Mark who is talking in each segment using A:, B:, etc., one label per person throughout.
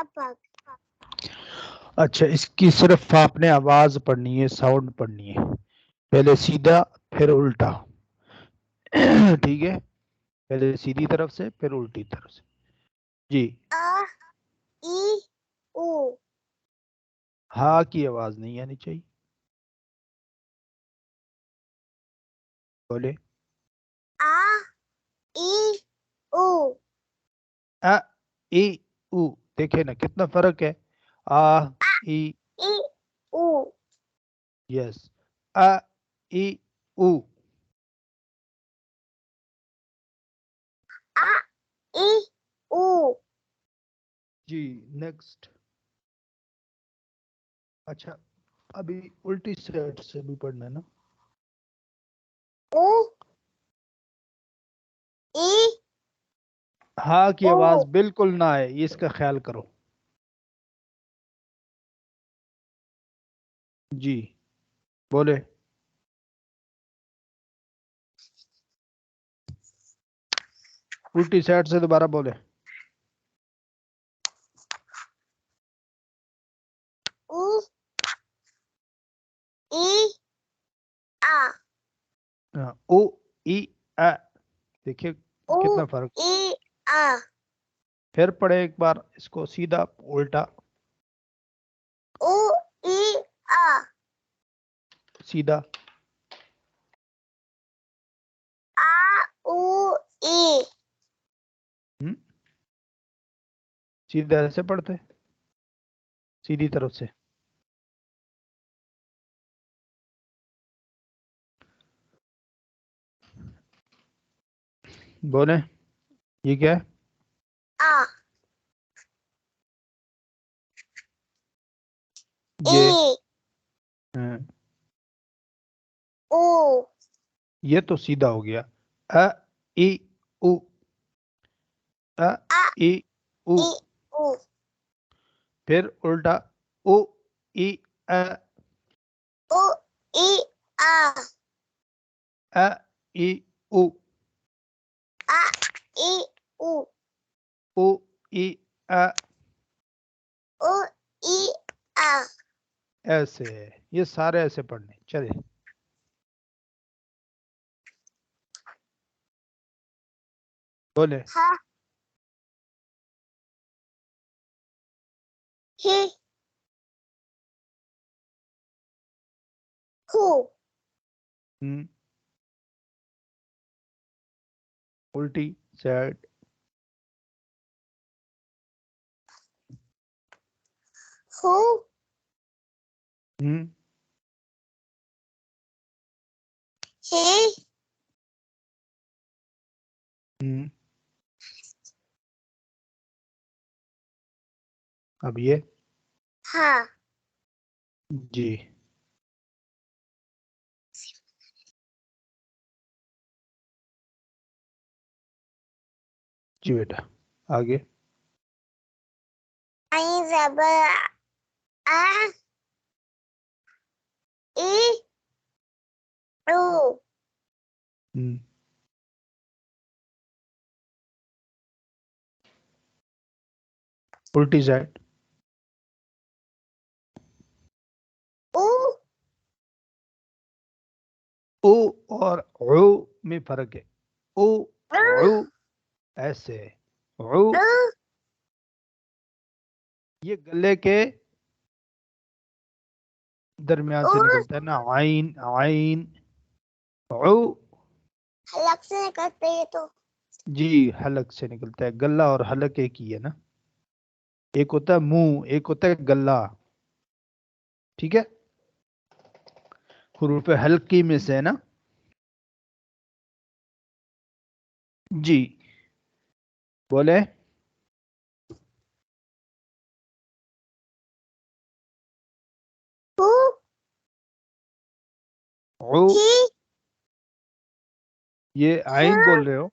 A: अपक।
B: अच्छा, इसकी सिर्फ आपने आवाज पढ़नी है, साउंड पढ़नी है, पहले सीधा फिर उल्टा। ठीक है, पहले सीधी तरफ से फिर उल्टी तरफ से। जी।
A: आ ई उ।
B: हा की आवाज नहीं आनी चाहिए। बोले
A: आ ई उ।
B: अ ई उ। देखे ना कितना फर्क है। आ ई।
A: ई उ।
B: यस। अ ई उ।
A: आ ई उ।
B: जी। नेक्स्ट। अच्छा, अभी उल्टी साइड से भी पढ़ना है ना।
A: उ ई
B: हा की
A: उ।
B: आवाज बिल्कुल ना आए, इसका ख्याल करो। जी। बोले उल्टी साइड से दोबारा बोले।
A: उ ई आ।
B: ओ ई अ। देखिए
A: उ
B: कितना फर्क।
A: ई आ।
B: फिर पढ़े एक बार इसको सीधा उल्टा।
A: उ ई आ।
B: सीधा।
A: आ उ ई।
B: हम्म, सीधा ऐसे पढ़ते, सीधी तरफ से। बोले ये क्या है।
A: आ
B: ये
A: ई
B: हम्म,
A: उ।
B: ये तो सीधा हो गया। अ ई उ। अ
A: आ
B: ई उ।
A: ई उ।
B: फिर उल्टा। उ ई अ।
A: उ ई आ।
B: अ ई उ।
A: आ ई उ।
B: उ ई अ।
A: उ ई आ।
B: ऐसे, ये सारे ऐसे पढ़ने चले। बोले
A: हा ही हु।
B: हम्म, उल्टी साइड।
A: हु
B: हम्म,
A: ही
B: हम्म। अब ये।
A: हा।
B: जी। जी बेटा, आगे।
A: आई जबर आ ई उ।
B: हम्म, उल्टी साइड।
A: उ
B: ओ और ओ में फर्क है। ओ
A: उ
B: ओ ऐसे। ओ,
A: उ।
B: ये गले के दरमियान
A: उ
B: से निकलता है ना। आइन आइन। ओ।
A: हलक से निकलते ये तो।
B: जी, हलक से निकलता है। गला और हलक एक ही है ना। एक होता है मुंह, एक होता है गला। ठीक है, हुरूफ हल्की में से है ना। जी। बोले
A: हु
B: ओ।
A: ही
B: ये
A: हा।
B: आइन बोल रहे हो,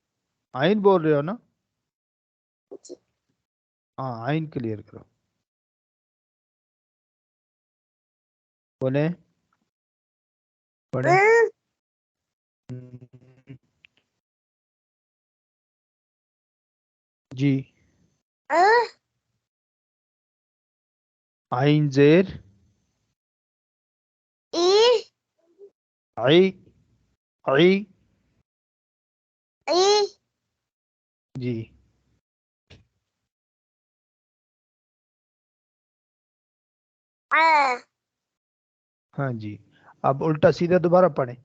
B: आइन बोल रहे हो ना।
A: जी।
B: हाँ, आइन क्लियर करो। बोले पढ़े।
A: उ
B: जी।
A: अ
B: आइन जेर
A: ई
B: आई आई
A: ई
B: जी।
A: आ
B: हाँ जी। अब उल्टा सीधा दोबारा पढ़ें।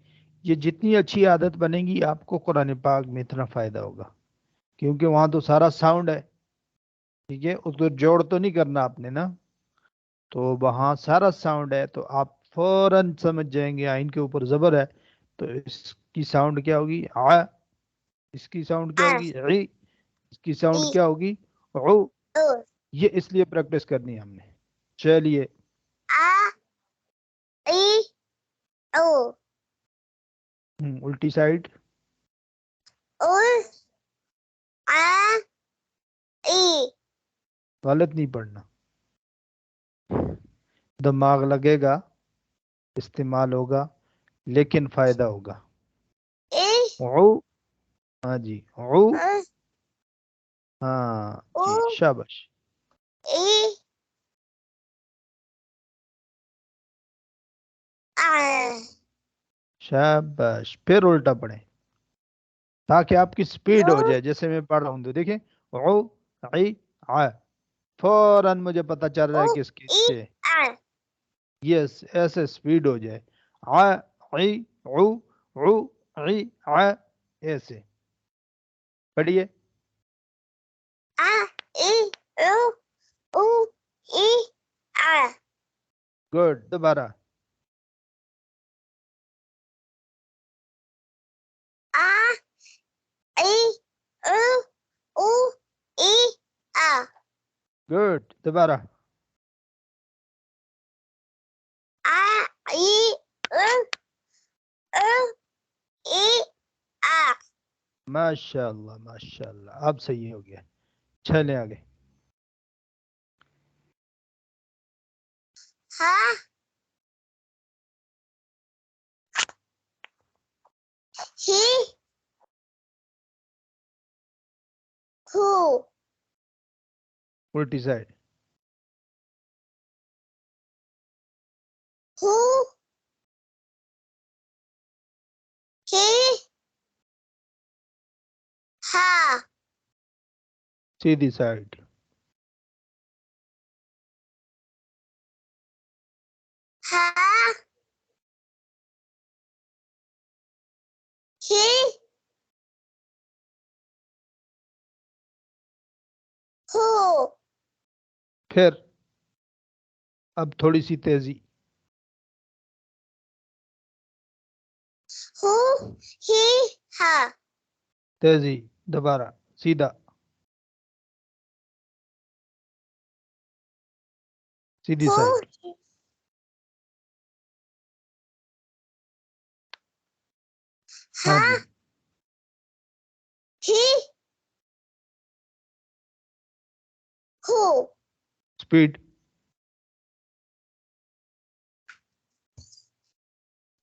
B: ये जितनी अच्छी आदत बनेगी आपको कुरान पाक में इतना फायदा होगा, क्योंकि वहां तो सारा साउंड है। ठीक है, उसको जोड़ तो नहीं करना आपने ना, तो वहां सारा साउंड है, तो आप फौरन समझ जाएंगे आइन के ऊपर जबर है, तो इसकी साउंड क्या होगी आ, इसकी साउंड क्या
A: आ
B: होगी ई, इसकी
A: ई
B: साउंड क्या होगी ओ।
A: ओ
B: ये इसलिए प्रैक्टिस करनी है हमने। चलिए।
A: आ ई ओ
B: उल्टी साइड।
A: उल आ ई
B: गलत नहीं पढ़ना, दिमाग लगेगा, इस्तेमाल होगा, लेकिन फायदा होगा।
A: ई
B: ओ, हाँ जी ओ,
A: ओ
B: हाँ
A: उ
B: जी शाबाश।
A: ई आ
B: शाबाश, फिर उल्टा पढ़े ताकि आपकी स्पीड हो
A: उ
B: जाए। जैसे मैं पढ़ रहा हूँ तो देखें ओ आई आ, फौरन मुझे पता चल रहा
A: उ
B: है कि इसकी
A: ई
B: से
A: आ
B: यस ऐसे स्पीड हो जाए। आ आई ओ ओ आई आ, ऐसे पढ़िए।
A: आ ई ओ उ ई आ
B: गुड, दोबारा।
A: आ ई ओ उ ई आ
B: गुड, दोबारा।
A: आ ई ओ उ ई आ
B: माशाल्लाह माशाल्लाह, अब सही हो गया। चले आगे।
A: हा ही हु
B: उल्टी साइड।
A: हु ही हा
B: सीधी साइड।
A: हा ही हु
B: फिर अब थोड़ी सी तेजी।
A: हु ही हा
B: तेजी, दोबारा, सीधा, सीधी
A: हु
B: साइड।
A: हा
B: हाँ जी।
A: ही हु
B: स्पीड,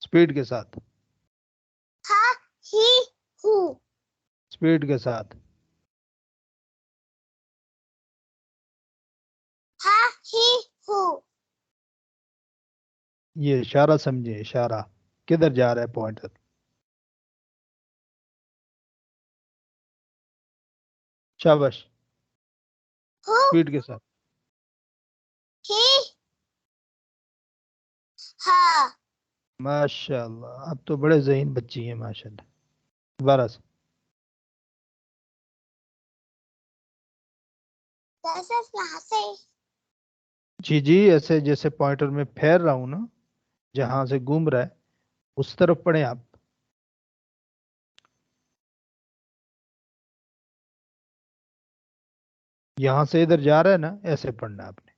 B: स्पीड के साथ,
A: हा ही हु
B: स्पीड के साथ।
A: हा ही हु
B: ये इशारा समझे, इशारा किधर जा रहा है पॉइंटर। शाबाश,
A: हु
B: स्पीड के साथ।
A: ही हा
B: माशाल्लाह, अब तो बड़े ज़हीन बच्ची हैं माशाल्लाह। दोबारा से।
A: कैसे यहाँ से
B: जी जी, ऐसे जैसे पॉइंटर में फेर रहा हूं ना, जहां से घूम रहा है उस तरफ पढ़े आप। यहां से इधर जा रहा है ना, ऐसे पढ़ना है आपने।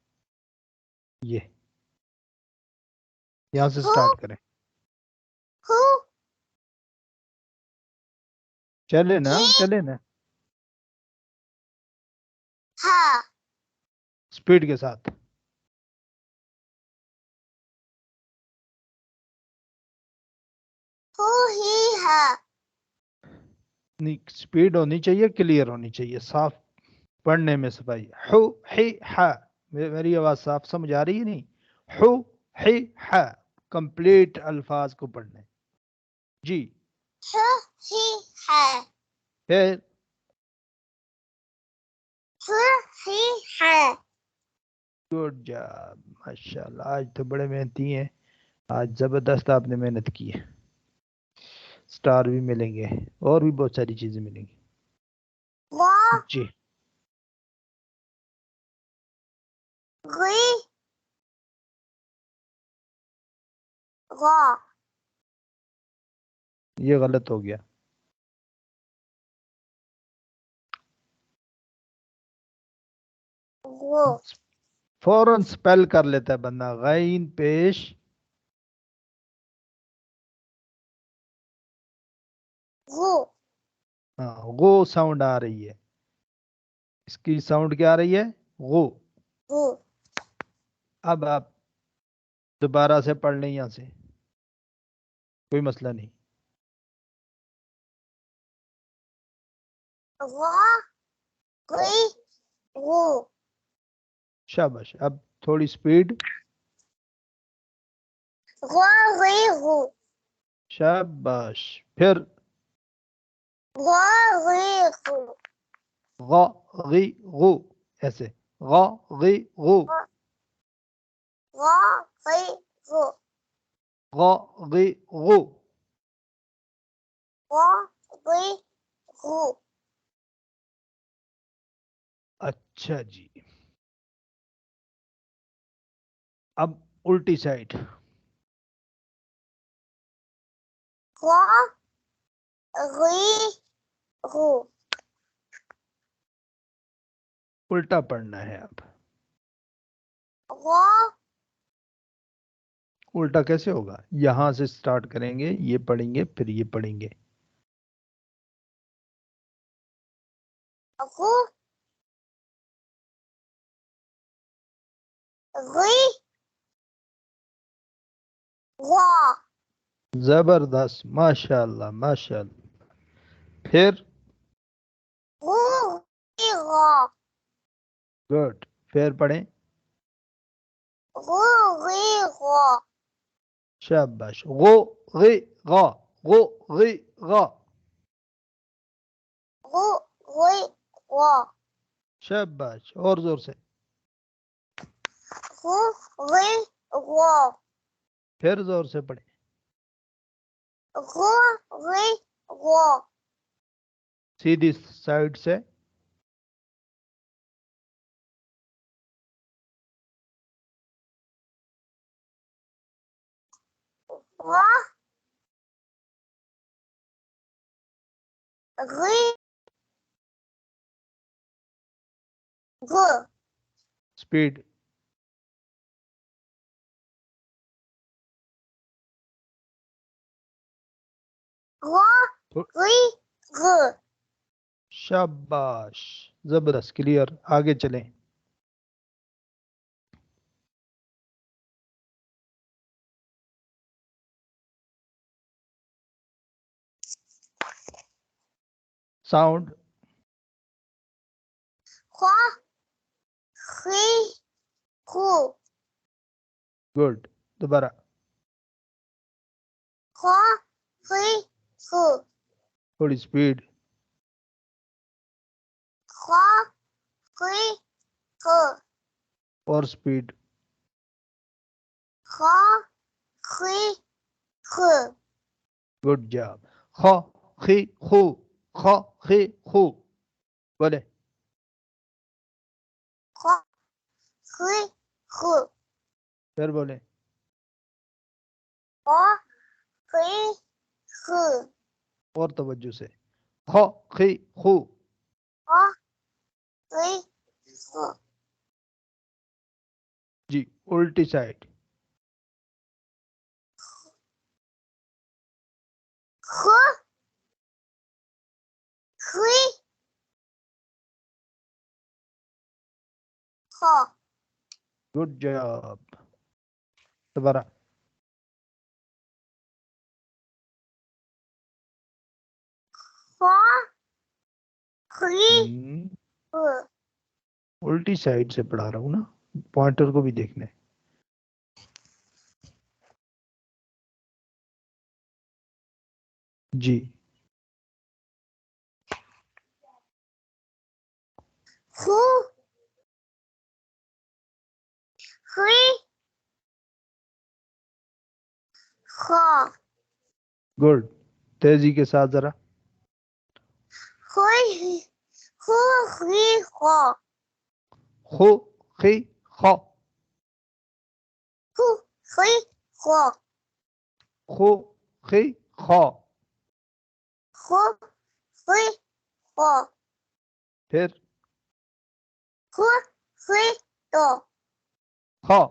B: ये यहां से
A: हु
B: स्टार्ट करें।
A: हु
B: चले ना,
A: ही
B: चले ना,
A: हा
B: स्पीड के साथ।
A: हु ही हा
B: नहीं, स्पीड होनी चाहिए, क्लियर होनी चाहिए, साफ पढ़ने में सफाई। हु ही हा, मेरी आवाज साफ समझ आ रही है नहीं? हु ही हा कंप्लीट अल्फाज को पढ़ना है जी।
A: ह ही है
B: फिर
A: ह ही है
B: गुड जॉब, माशाल्लाह, आज तो बड़े मेहनती हैं, आज जबरदस्त आपने मेहनत की है। स्टार भी मिलेंगे और भी बहुत सारी चीजें मिलेंगी
A: व
B: जी।
A: गी ग
B: ये गलत हो गया,
A: गो
B: फौरन स्पेल कर लेता है बंदा, गैन पेश
A: गो
B: हाँ गो साउंड आ रही है, इसकी साउंड क्या आ रही है? गो।
A: गो
B: अब आप दोबारा से पढ़ लें यहाँ से, कोई मसला नहीं।
A: व गी गो
B: शाबाश, अब थोड़ी स्पीड।
A: ग गी गो
B: शाबाश, फिर
A: ग गी गो
B: ग गी गु, ऐसे ग गी गु,
A: ग गी गो
B: ग गी गु।
A: ग गी गो
B: अच्छा जी, अब उल्टी साइड।
A: ग गी गो
B: उल्टा पढ़ना है अब।
A: ग
B: उल्टा कैसे होगा? यहां से स्टार्ट करेंगे, ये पढ़ेंगे, फिर ये पढ़ेंगे।
A: गो गी ग
B: जबरदस्त, माशाल्लाह माशाल्लाह। फिर
A: गो गी ग
B: गुड, फिर पढ़ें।
A: गो गी ग
B: शाबाश, गो गी गा, गो गी गा।
A: गो गी ग
B: शाबाश, और जोर से।
A: गो गी ग
B: फिर जोर से पढ़ें।
A: गो गी ग
B: सीधी साइड से।
A: ग गी ग
B: स्पीड।
A: ग गी ग
B: शाबाश, जबरदस्त, क्लियर, आगे चलें। साउंड।
A: ग गी गो
B: गुड, दोबारा।
A: ग गी गो
B: थोड़ी स्पीड।
A: ग गी ग
B: और स्पीड।
A: ग गी ग
B: गुड जॉब। ख खी खू, ख खी खू, बोले।
A: ग गी ग
B: फिर बोले।
A: ग गी ग
B: और तवज्जो से। ख खी खू।
A: ग गी ग
B: जी, उल्टी साइड।
A: ग गी ग
B: गुड जॉब, दोबारा।
A: ग गी
B: हम्म,
A: ग
B: उल्टी साइड से पढ़ा रहा हूँ ना। पॉइंटर को भी देखना है। जी
A: हु हुई खो
B: गुड, तेजी के साथ जरा।
A: हुई हु हुई खो
B: खो खी खो
A: हु हुई खो
B: खो खी खो।
A: हु हुई खो
B: फिर
A: हु हुई तो
B: खो।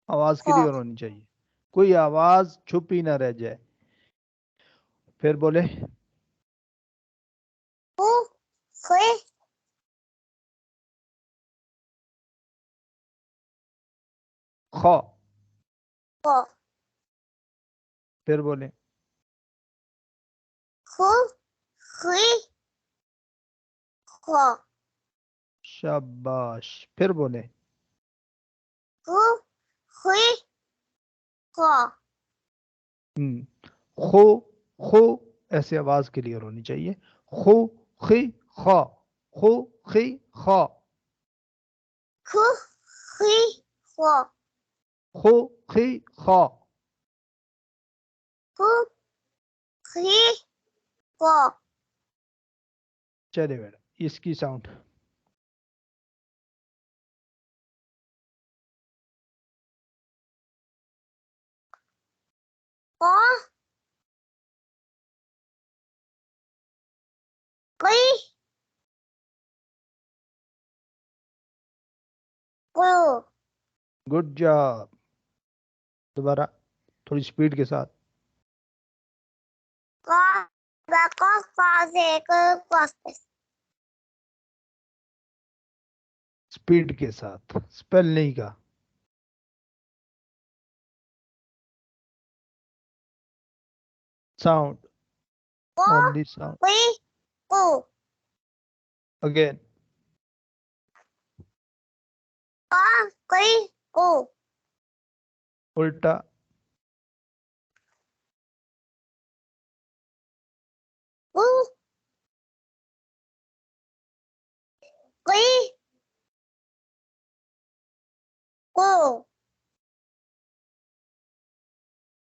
B: आवाज
A: खो
B: क्लियर होनी चाहिए, कोई आवाज छुपी ना रह जाए। फिर बोले
A: हु हुई
B: खो।
A: खो
B: फिर बोले
A: हु हुई खो
B: शाबाश। फिर बोले
A: हु हुई खो
B: खो खो, ऐसे आवाज क्लियर होनी चाहिए। खो खी खो खो खी खो
A: हु हुई खो
B: खो खी खो।
A: हु हुई खो
B: चले बेटा, इसकी साउंड
A: खो हुई खो
B: गुड जॉब। दोबारा थोड़ी स्पीड के साथ।
A: खो बाको खो से खो
B: स्पीड के साथ, स्पेल नहीं का। साउंड,
A: खो
B: ओनली साउंड।
A: हुई खो
B: अगेन
A: खो हुई खो
B: उल्टा।
A: हु हुई खो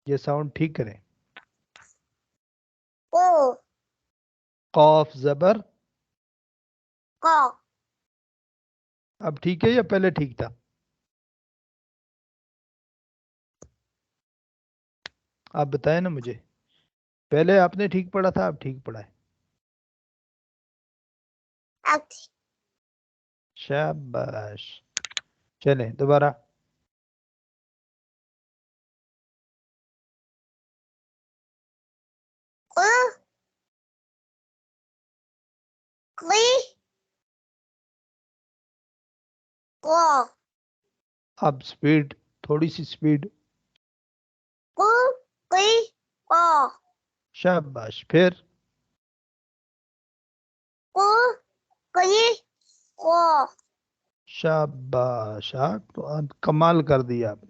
B: ये साउंड ठीक करें।
A: खो
B: कॉफ जबर।
A: खो
B: अब ठीक है या पहले ठीक था? आप बताएं ना मुझे, पहले आपने ठीक पढ़ा था, अब ठीक पढ़ा है? शाबाश। चलें दोबारा।
A: खो हुई खो
B: अब स्पीड, थोड़ी सी स्पीड।
A: हु हुई खो
B: शाबाश। फिर
A: हु हुई खो
B: शाबाश। आप तो कमाल कर दिया आपने।